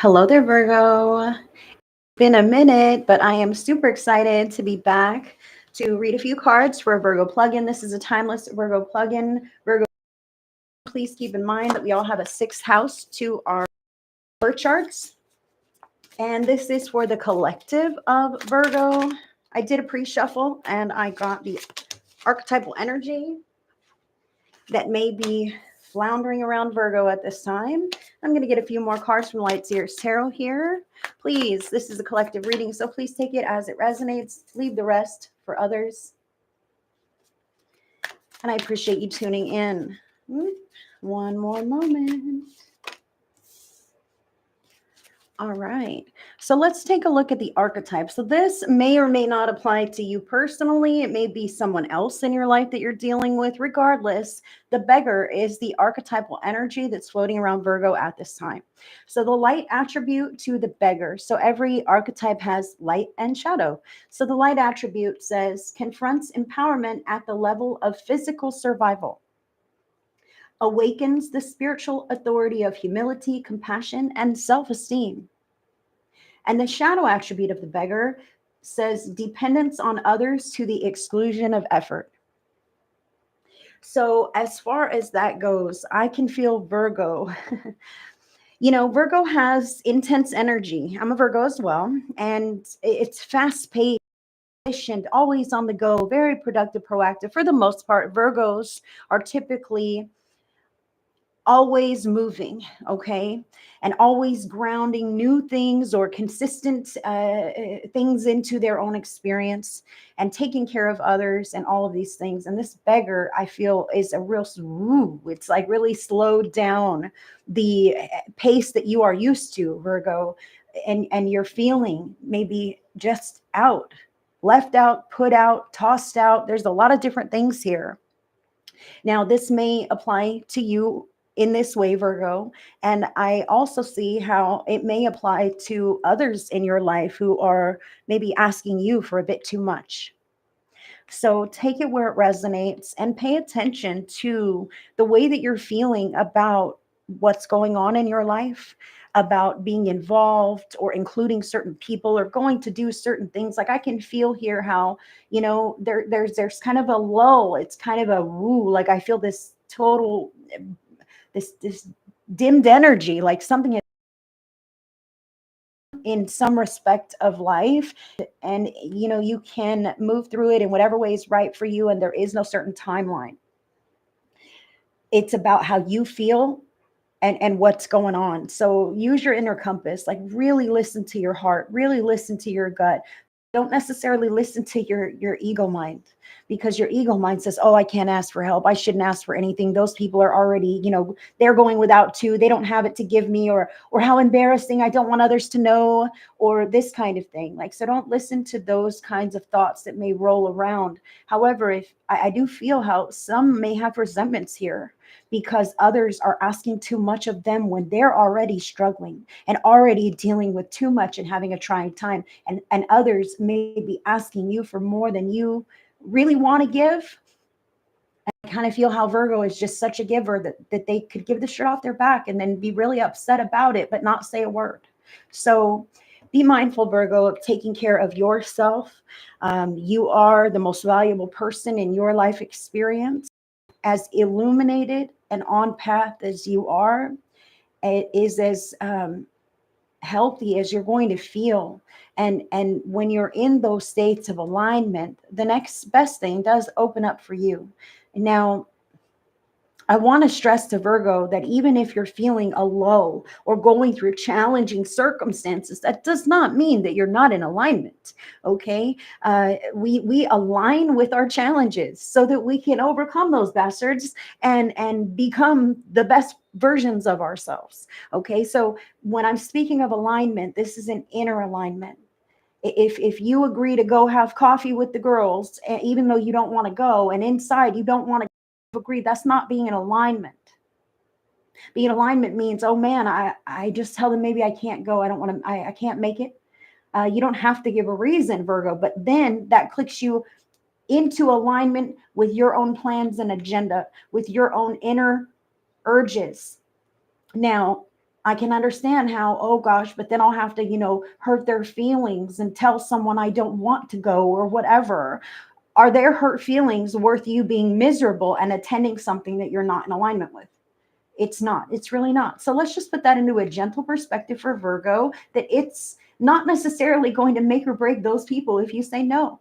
Hello there, Virgo. Been a minute, but I am super excited to be back to read a few cards for a Virgo plugin. This is a timeless Virgo plugin. Virgo, please keep in mind that we all have a sixth house to our birth charts. And this is for the collective of Virgo. I did a pre-shuffle and I got the archetypal energy that may be floundering around Virgo at this time. I'm going to get a few more cards from Light Seers Tarot here. Please, this is a collective reading, so please take it as it resonates. Leave the rest for others. And I appreciate you tuning in. One more moment. All right. So let's take a look at the archetypes. So this may or may not apply to you personally. It may be someone else in your life that you're dealing with. Regardless, the beggar is the archetypal energy that's floating around Virgo at this time. So the light attribute to the beggar. So every archetype has light and shadow. So the light attribute says confronts empowerment at the level of physical survival, awakens the spiritual authority of humility, compassion, and self-esteem. And the shadow attribute of the beggar says dependence on others to the exclusion of effort. So, as far as that goes, I can feel Virgo. Virgo has intense energy. I'm a Virgo as well, and it's fast paced. Efficient, always on the go, very productive, proactive. For the most part, Virgos are typically always moving, okay, and always grounding new things or consistent things into their own experience and taking care of others and all of these things. And this beggar, I feel, is a real it's like really slowed down the pace that you are used to, Virgo, and you're feeling maybe just out, left out, put out, tossed out. There's a lot of different things here. Now, this may apply to you in this way, Virgo. And I also see how it may apply to others in your life who are maybe asking you for a bit too much. So take it where it resonates and pay attention to the way that you're feeling about what's going on in your life, about being involved or including certain people or going to do certain things. Like I can feel here how, there's kind of a lull. It's kind of a woo, like I feel this total this dimmed energy, like something in some respect of life, and you can move through it in whatever way is right for you, and there is no certain timeline. It's about how you feel and what's going on. So use your inner compass, like really listen to your heart, really listen to your gut. Don't necessarily listen to your ego mind, because your ego mind says, oh, I can't ask for help, I shouldn't ask for anything, those people are already, they're going without too, they don't have it to give me, or how embarrassing, I don't want others to know, or this kind of thing. Like, so don't listen to those kinds of thoughts that may roll around. However, if I do feel how some may have resentments here because others are asking too much of them when they're already struggling and already dealing with too much and having a trying time, and others may be asking you for more than you really want to give. I kind of feel how Virgo is just such a giver that they could give the shirt off their back and then be really upset about it, but not say a word. So be mindful, Virgo, of taking care of yourself. You are the most valuable person in your life experience. As illuminated and on path as you are, it is as healthy as you're going to feel. And when you're in those states of alignment, the next best thing does open up for you. Now, I want to stress to Virgo that even if you're feeling a low or going through challenging circumstances, that does not mean that you're not in alignment. Okay, we align with our challenges so that we can overcome those bastards and become the best versions of ourselves. Okay, so when I'm speaking of alignment, this is an inner alignment. If you agree to go have coffee with the girls, even though you don't want to go, and inside you don't want to agree, that's not being in alignment. Being in alignment means, oh man, I just tell them maybe I can't go, I don't want to, I can't make it. You don't have to give a reason, Virgo, but then that clicks you into alignment with your own plans and agenda, with your own inner urges. Now, I can understand how, oh gosh, but then I'll have to, hurt their feelings and tell someone I don't want to go or whatever. Are their hurt feelings worth you being miserable and attending something that you're not in alignment with? It's not. It's really not. So let's just put that into a gentle perspective for Virgo, that it's not necessarily going to make or break those people if you say no.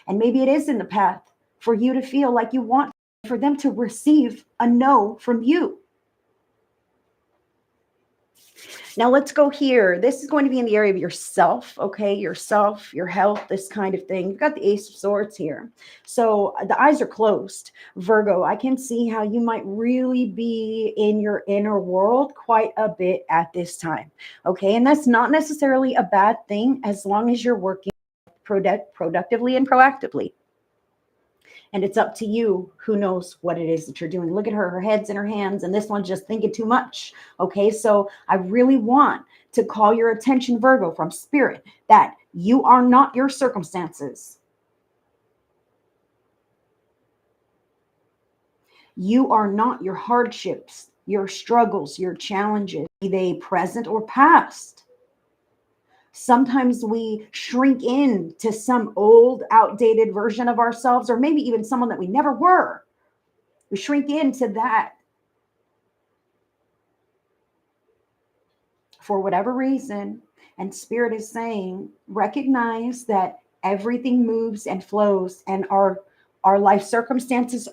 And maybe it is in the path for you to feel like you want for them to receive a no from you. Now let's go here. This is going to be in the area of yourself, okay? Yourself, your health, this kind of thing. You've got the Ace of Swords here. So the eyes are closed. Virgo, I can see how you might really be in your inner world quite a bit at this time, okay? And that's not necessarily a bad thing as long as you're working productively and proactively. And it's up to you who knows what it is that you're doing. Look at her, her head's in her hands, and this one's just thinking too much. Okay, so I really want to call your attention, Virgo, from spirit, that you are not your circumstances. You are not your hardships, your struggles, your challenges, be they present or past. Sometimes we shrink in to some old, outdated version of ourselves, or maybe even someone that we never were. We shrink into that for whatever reason. And Spirit is saying, recognize that everything moves and flows, and our life circumstances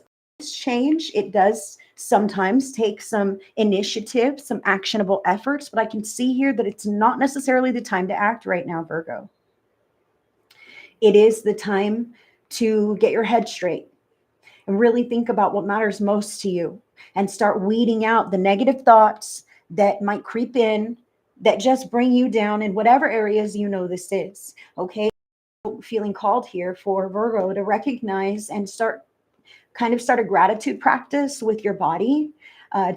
change. It does sometimes take some initiative, some actionable efforts, but I can see here that it's not necessarily the time to act right now, Virgo. It is the time to get your head straight and really think about what matters most to you and start weeding out the negative thoughts that might creep in that just bring you down in whatever areas this is. Okay. Feeling called here for Virgo to recognize and start a gratitude practice with your body,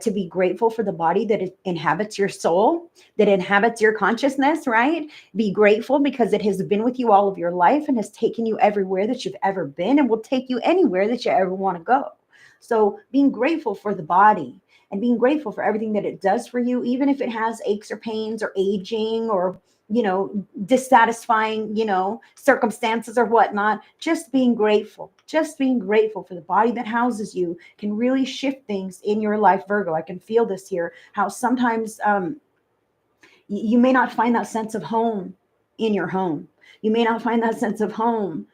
to be grateful for the body that it inhabits your soul, that inhabits your consciousness, right? Be grateful because it has been with you all of your life and has taken you everywhere that you've ever been and will take you anywhere that you ever want to go. So being grateful for the body and being grateful for everything that it does for you, even if it has aches or pains or aging or dissatisfying, circumstances or whatnot, just being grateful for the body that houses you can really shift things in your life, Virgo. I can feel this here, how sometimes you may not find that sense of home in your home. You may not find that sense of home.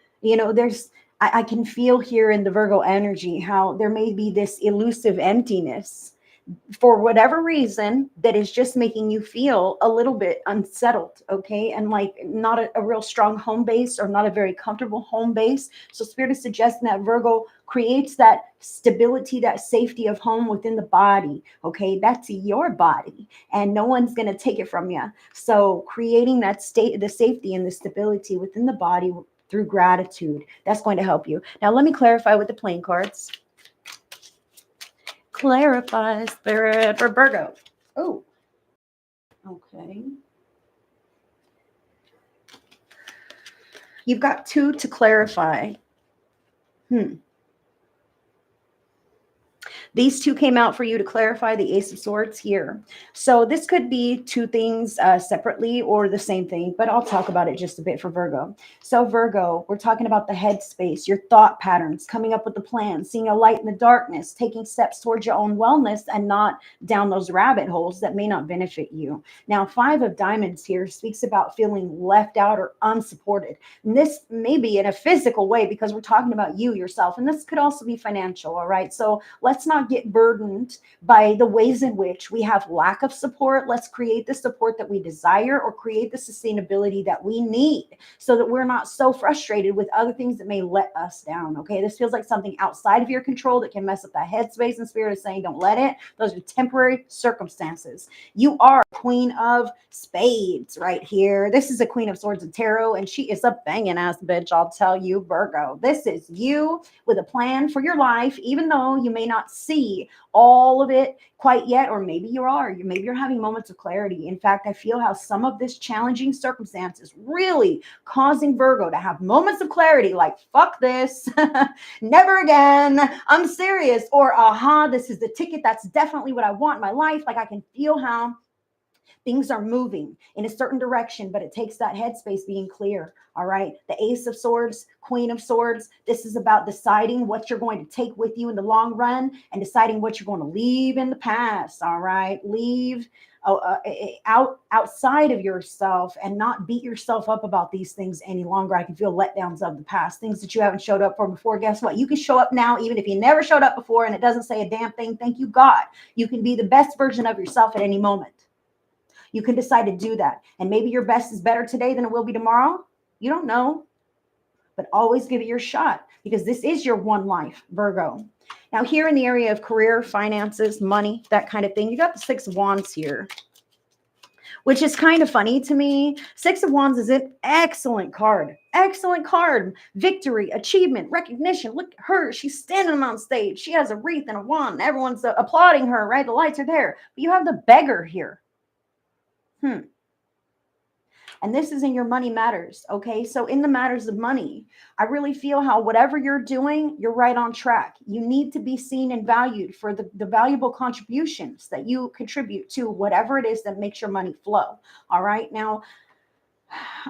I can feel here in the Virgo energy how there may be this elusive emptiness for whatever reason that is just making you feel a little bit unsettled, okay? And like not a real strong home base or not a very comfortable home base. So Spirit is suggesting that Virgo creates that stability, that safety of home within the body, okay? That's your body and no one's going to take it from you. So creating that state, the safety and the stability within the body through gratitude, that's going to help you. Now, let me clarify with the playing cards. Clarify, Spirit, for Virgo. Oh, okay. You've got two to clarify. These two came out for you to clarify the Ace of Swords here. So this could be two things separately or the same thing, but I'll talk about it just a bit for Virgo. So Virgo, we're talking about the headspace, your thought patterns, coming up with the plan, seeing a light in the darkness, taking steps towards your own wellness and not down those rabbit holes that may not benefit you. Now, 5 of Diamonds here speaks about feeling left out or unsupported. And this may be in a physical way because we're talking about you, yourself, and this could also be financial, all right? So let's not get burdened by the ways in which we have lack of support. Let's create the support that we desire or create the sustainability that we need so that we're not so frustrated with other things that may let us down. Okay. This feels like something outside of your control that can mess up that headspace, and Spirit is saying, don't let it. Those are temporary circumstances. You are Queen of Spades right here. This is a Queen of Swords and Tarot, and she is a banging ass bitch. I'll tell you, Virgo, this is you with a plan for your life, even though you may not see all of it quite yet, or maybe maybe you're having moments of clarity. In fact, I feel how some of this challenging circumstance is really causing Virgo to have moments of clarity, like fuck this, never again, I'm serious, or aha, this is the ticket, that's definitely what I want in my life. Like I can feel how Things are moving in a certain direction, but it takes that headspace being clear. All right. The Ace of Swords, Queen of Swords. This is about deciding what you're going to take with you in the long run and deciding what you're going to leave in the past. All right. Leave outside of yourself and not beat yourself up about these things any longer. I can feel letdowns of the past, things that you haven't showed up for before. Guess what? You can show up now, even if you never showed up before and it doesn't say a damn thing. Thank you, God. You can be the best version of yourself at any moment. You can decide to do that. And maybe your best is better today than it will be tomorrow. You don't know, but always give it your shot because this is your one life, Virgo. Now, here in the area of career, finances, money, that kind of thing, you got the Six of Wands here, which is kind of funny to me. Six of Wands is an excellent card. Excellent card. Victory, achievement, recognition. Look at her. She's standing on stage. She has a wreath and a wand. Everyone's applauding her, right? The lights are there. But you have the beggar here. And this is in your money matters. Okay. So in the matters of money, I really feel how whatever you're doing, you're right on track. You need to be seen and valued for the valuable contributions that you contribute to whatever it is that makes your money flow. All right. Now,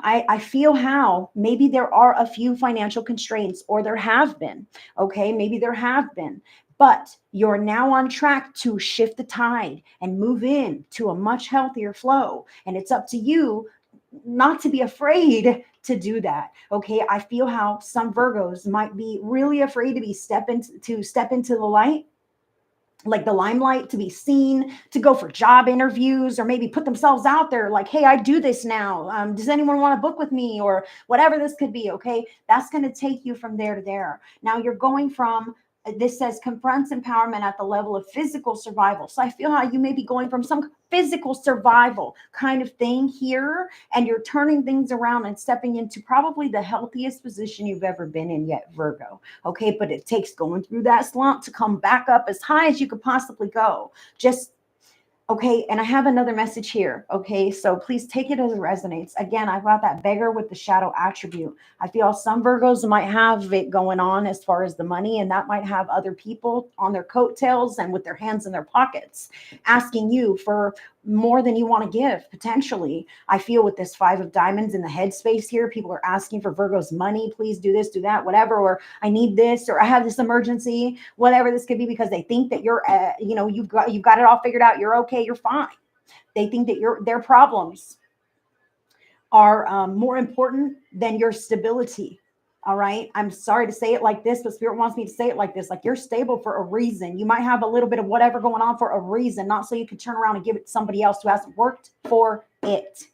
I feel how maybe there are a few financial constraints, or there have been. Okay. Maybe there have been. But you're now on track to shift the tide and move in to a much healthier flow. And it's up to you not to be afraid to do that. Okay. I feel how some Virgos might be really afraid to step into the light, like the limelight, to be seen, to go for job interviews, or maybe put themselves out there like, hey, I do this now. Does anyone want to book with me, or whatever this could be? Okay. That's going to take you from there to there. Now you're going from, this says confronts empowerment at the level of physical survival. So I feel how you may be going from some physical survival kind of thing here, and you're turning things around and stepping into probably the healthiest position you've ever been in yet, Virgo. Okay. But it takes going through that slump to come back up as high as you could possibly go. Just okay. And I have another message here. Okay. So please take it as it resonates. Again, I've got that beggar with the shadow attribute. I feel some Virgos might have it going on as far as the money, and that might have other people on their coattails and with their hands in their pockets, asking you for more than you want to give, potentially. I feel with this Five of Diamonds in the headspace here, people are asking for Virgo's money. Please do this, do that, whatever, or I need this, or I have this emergency, whatever this could be, because they think that you're, you've got it all figured out. You're okay. You're fine. They think that their problems are more important than your stability. All right. I'm sorry to say it like this, but Spirit wants me to say it like this. Like, you're stable for a reason. You might have a little bit of whatever going on for a reason, not so you can turn around and give it to somebody else who hasn't worked for it.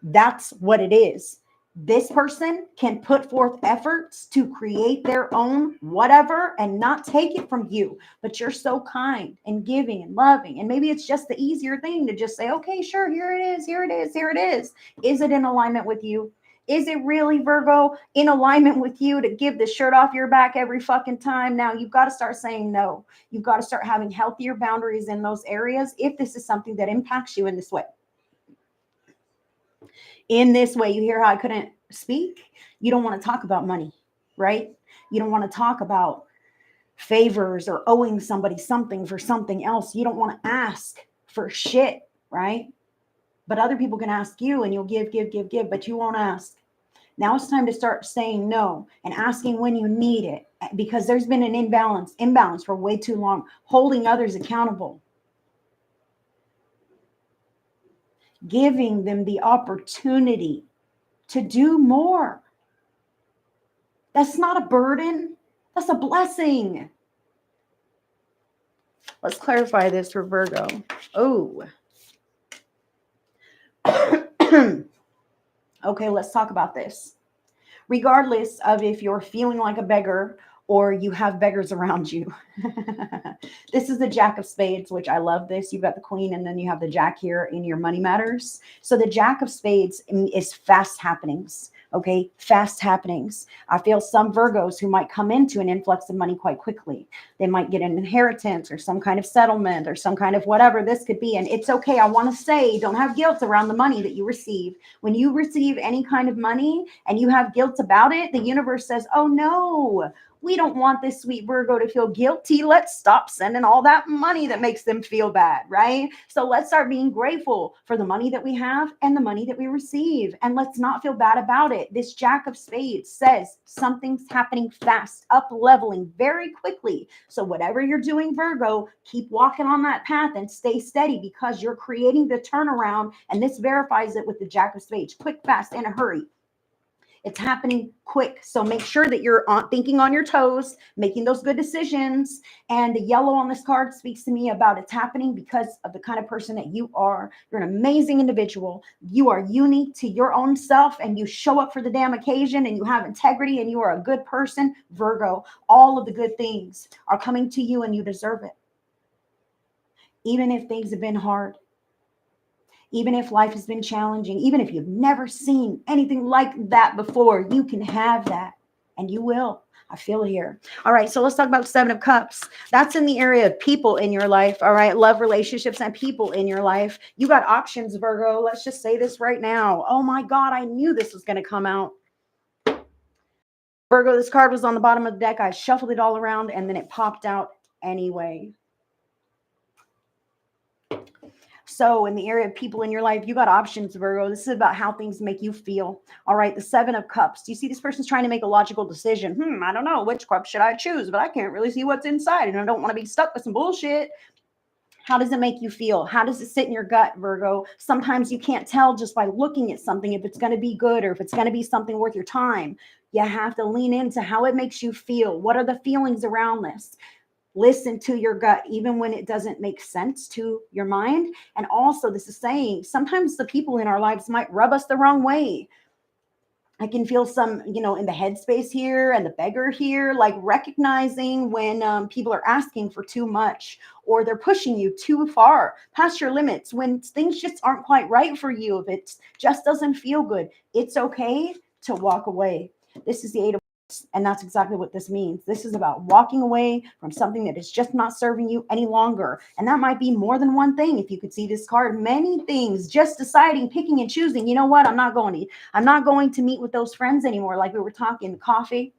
That's what it is. This person can put forth efforts to create their own whatever and not take it from you, but you're so kind and giving and loving. And maybe it's just the easier thing to just say, okay, sure, here it is, here it is, here it is. Is it in alignment with you? Is it really, Virgo, in alignment with you to give the shirt off your back every fucking time? Now you've got to start saying no. You've got to start having healthier boundaries in those areas if this is something that impacts you in this way. In this way, you hear how I couldn't speak? You don't want to talk about money, right? You don't want to talk about favors or owing somebody something for something else. You don't want to ask for shit, right? But other people can ask you and you'll give, but you won't ask. Now it's time to start saying no and asking when you need it, because there's been an imbalance for way too long, holding others accountable, giving them the opportunity to do more. That's not a burden. That's a blessing. Let's clarify this for Virgo. Oh. Okay, let's talk about this. Regardless of if you're feeling like a beggar or you have beggars around you. This is the Jack of Spades, which I love this. You've got the Queen and then you have the Jack here in your money matters. So the Jack of Spades is fast happenings. Okay, fast happenings. I feel some Virgos who might come into an influx of money quite quickly. They might get an inheritance or some kind of settlement or some kind of whatever this could be. And it's okay. I want to say, don't have guilt around the money that you receive. When you receive any kind of money and you have guilt about it, the universe says, oh no, we don't want this sweet Virgo to feel guilt guilty, let's stop sending all that money that makes them feel bad, right? So let's start being grateful for the money that we have and the money that we receive. And let's not feel bad about it. This Jack of Spades says something's happening fast, up leveling very quickly. So whatever you're doing, Virgo, keep walking on that path and stay steady, because you're creating the turnaround. And this verifies it with the Jack of Spades: quick, fast, in a hurry. It's happening quick. So make sure that you're thinking on your toes, making those good decisions. And the yellow on this card speaks to me about it's happening because of the kind of person that you are. You're an amazing individual. You are unique to your own self, and you show up for the damn occasion, and you have integrity, and you are a good person, Virgo. All of the good things are coming to you, and you deserve it. Even if things have been hard, even if life has been challenging, even if you've never seen anything like that before, you can have that, and you will. I feel here. All right, so let's talk about Seven of Cups. That's in the area of people in your life. All right, love, relationships, and people in your life. You got options, Virgo. Let's just say this right now. Oh my God, I knew this was going to come out. Virgo, this card was on the bottom of the deck. I shuffled it all around, and then it popped out anyway. So in the area of people in your life, you got options, Virgo. This is about how things make you feel. All right, the Seven of Cups. Do you see this person's trying to make a logical decision? I don't know. Which cup should I choose? But I can't really see what's inside, and I don't want to be stuck with some bullshit. How does it make you feel? How does it sit in your gut, Virgo? Sometimes you can't tell just by looking at something if it's going to be good or if it's going to be something worth your time. You have to lean into how it makes you feel. What are the feelings around this? Listen to your gut, even when it doesn't make sense to your mind. And also, this is saying sometimes the people in our lives might rub us the wrong way. I can feel some, in the headspace here and the beggar here, like recognizing when people are asking for too much, or they're pushing you too far past your limits, when things just aren't quite right for you. If it just doesn't feel good, it's okay to walk away. This is the Eight of Cups, and that's exactly what this means. This is about walking away from something that is just not serving you any longer. And that might be more than one thing. If you could see this card, many things, just deciding, picking and choosing. You know what? I'm not going to meet with those friends anymore. Like we were talking, coffee.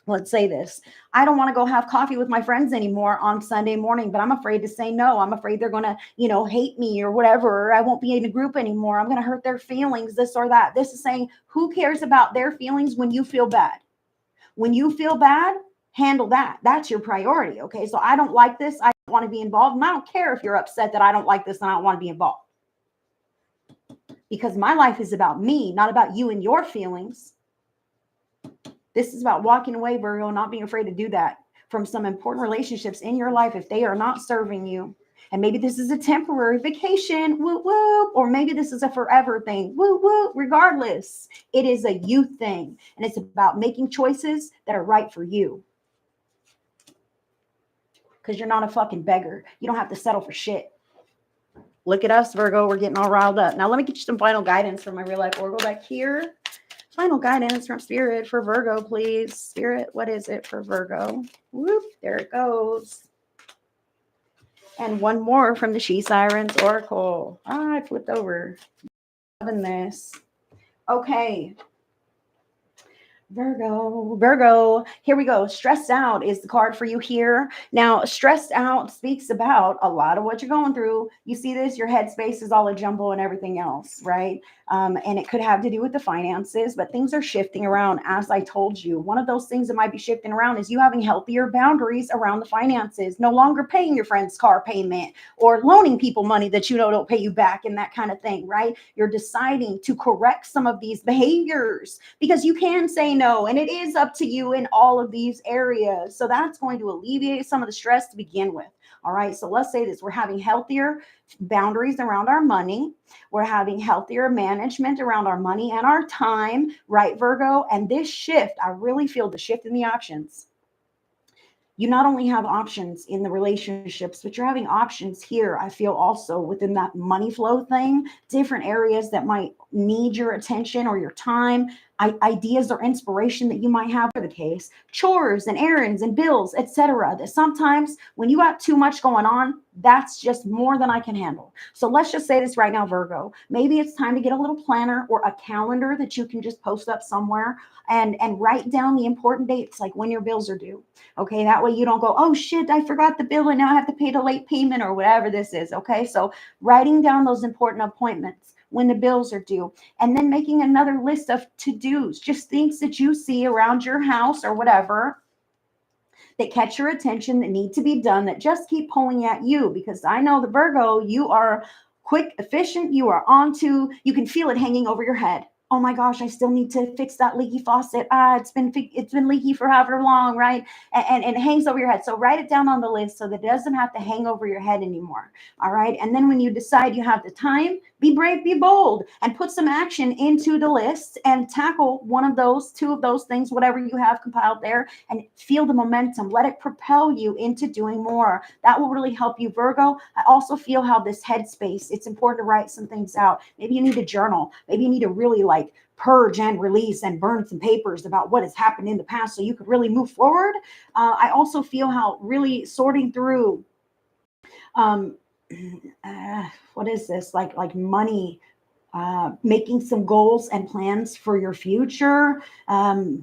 Let's say this. I don't want to go have coffee with my friends anymore on Sunday morning, but I'm afraid to say no. I'm afraid they're going to, hate me or whatever. Or I won't be in a group anymore. I'm going to hurt their feelings, this or that. This is saying, who cares about their feelings when you feel bad? When you feel bad, handle that. That's your priority. Okay. So I don't like this. I don't want to be involved. And I don't care if you're upset that I don't like this and I don't want to be involved. Because my life is about me, not about you and your feelings. This is about walking away, Virgo, not being afraid to do that from some important relationships in your life if they are not serving you. And maybe this is a temporary vacation, whoop, whoop, or maybe this is a forever thing, whoop, whoop. Regardless, it is a you thing. And it's about making choices that are right for you. Because you're not a fucking beggar. You don't have to settle for shit. Look at us, Virgo. We're getting all riled up. Now, let me get you some final guidance from my real life oracle back here. Final guidance from Spirit for Virgo, please. Spirit, what is it for Virgo? Whoop, there it goes. And one more from the She Sirens Oracle. I flipped over. Loving this. Okay. Virgo, here we go. Stressed out is the card for you here. Now, stressed out speaks about a lot of what you're going through. You see this, your headspace is all a jumble and everything else, right? And it could have to do with the finances, but things are shifting around. As I told you, one of those things that might be shifting around is you having healthier boundaries around the finances, no longer paying your friend's car payment or loaning people money that don't pay you back and that kind of thing, right? You're deciding to correct some of these behaviors because you can say no, and it is up to you in all of these areas. So that's going to alleviate some of the stress to begin with. All right, so let's say this. We're having healthier boundaries around our money. We're having healthier management around our money and our time, right, Virgo? And this shift, I really feel the shift in the options. You not only have options in the relationships, but you're having options here. I feel also within that money flow thing, different areas that might need your attention or your time. ideas or inspiration that you might have for the case, chores and errands and bills, etc. That sometimes when you got too much going on, that's just more than I can handle. So let's just say this right now, Virgo. Maybe it's time to get a little planner or a calendar that you can just post up somewhere and write down the important dates, like when your bills are due. Okay, that way you don't go, oh shit, I forgot the bill and now I have to pay the late payment or whatever this is. Okay, so writing down those important appointments when the bills are due, and then making another list of to-dos, just things that you see around your house or whatever that catch your attention, that need to be done, that just keep pulling at you. Because I know the Virgo, you are quick, efficient, you are onto, you can feel it hanging over your head. Oh my gosh, I still need to fix that leaky faucet. It's been leaky for however long, right? And it hangs over your head. So write it down on the list so that it doesn't have to hang over your head anymore. All right. And then when you decide you have the time, be brave, be bold, and put some action into the list and tackle one of those, two of those things, whatever you have compiled there, and feel the momentum. Let it propel you into doing more. That will really help you, Virgo. I also feel how this headspace, it's important to write some things out. Maybe you need a journal. Maybe you need to really like purge and release and burn some papers about what has happened in the past so you could really move forward. I also feel how really sorting through um, what is this, like money, making some goals and plans for your future,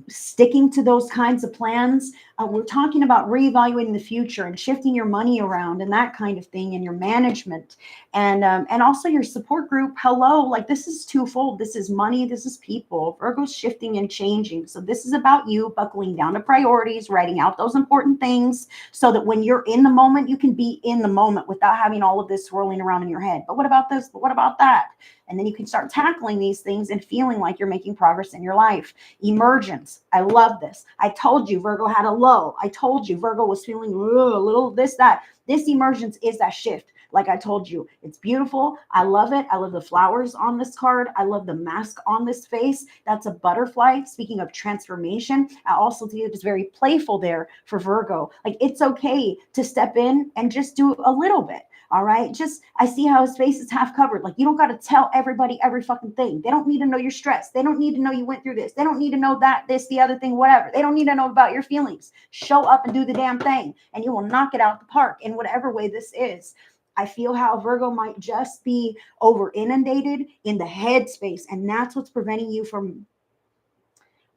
sticking to those kinds of plans. We're talking about reevaluating the future and shifting your money around and that kind of thing, and your management, and also your support group. Hello, like this is twofold. This is money. This is people. Virgo's shifting and changing. So this is about you buckling down to priorities, writing out those important things, so that when you're in the moment, you can be in the moment without having all of this swirling around in your head. But what about this? But what about that? And then you can start tackling these things and feeling like you're making progress in your life. Emergence. I love this. I told you Virgo had a low. I told you Virgo was feeling a little this, that. This emergence is that shift. Like I told you, it's beautiful. I love it. I love the flowers on this card. I love the mask on this face. That's a butterfly. Speaking of transformation, I also think it's very playful there for Virgo. Like it's okay to step in and just do a little bit. All right. Just, I see how his face is half covered. Like you don't got to tell everybody every fucking thing. They don't need to know you're stressed. They don't need to know you went through this. They don't need to know that, this, the other thing, whatever. They don't need to know about your feelings. Show up and do the damn thing, and you will knock it out the park in whatever way this is. I feel how Virgo might just be over inundated in the headspace. And that's what's preventing you from,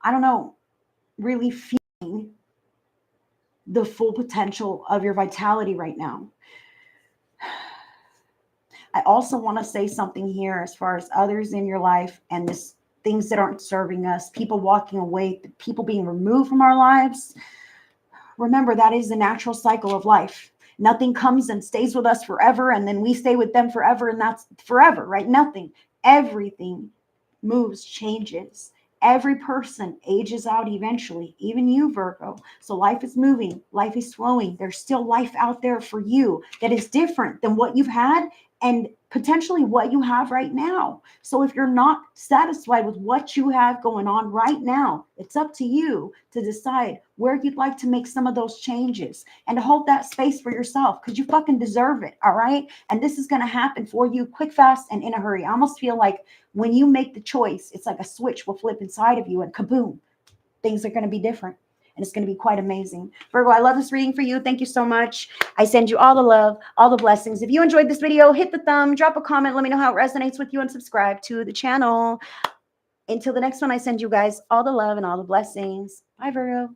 I don't know, really feeling the full potential of your vitality right now. I also want to say something here as far as others in your life and this things that aren't serving us, people walking away, people being removed from our lives. Remember, that is the natural cycle of life. Nothing comes and stays with us forever, and then we stay with them forever, and that's forever, right? Nothing. Everything moves, changes. Every person ages out eventually, even you, Virgo. So life is moving, life is flowing. There's still life out there for you that is different than what you've had and potentially what you have right now. So if you're not satisfied with what you have going on right now, it's up to you to decide where you'd like to make some of those changes and to hold that space for yourself, because you fucking deserve it. All right. And this is going to happen for you quick, fast, and in a hurry. I almost feel like when you make the choice, it's like a switch will flip inside of you and kaboom, things are going to be different. And it's going to be quite amazing. Virgo, I love this reading for you. Thank you so much. I send you all the love, all the blessings. If you enjoyed this video, hit the thumb, drop a comment, let me know how it resonates with you, and subscribe to the channel. Until the next one, I send you guys all the love and all the blessings. Bye, Virgo.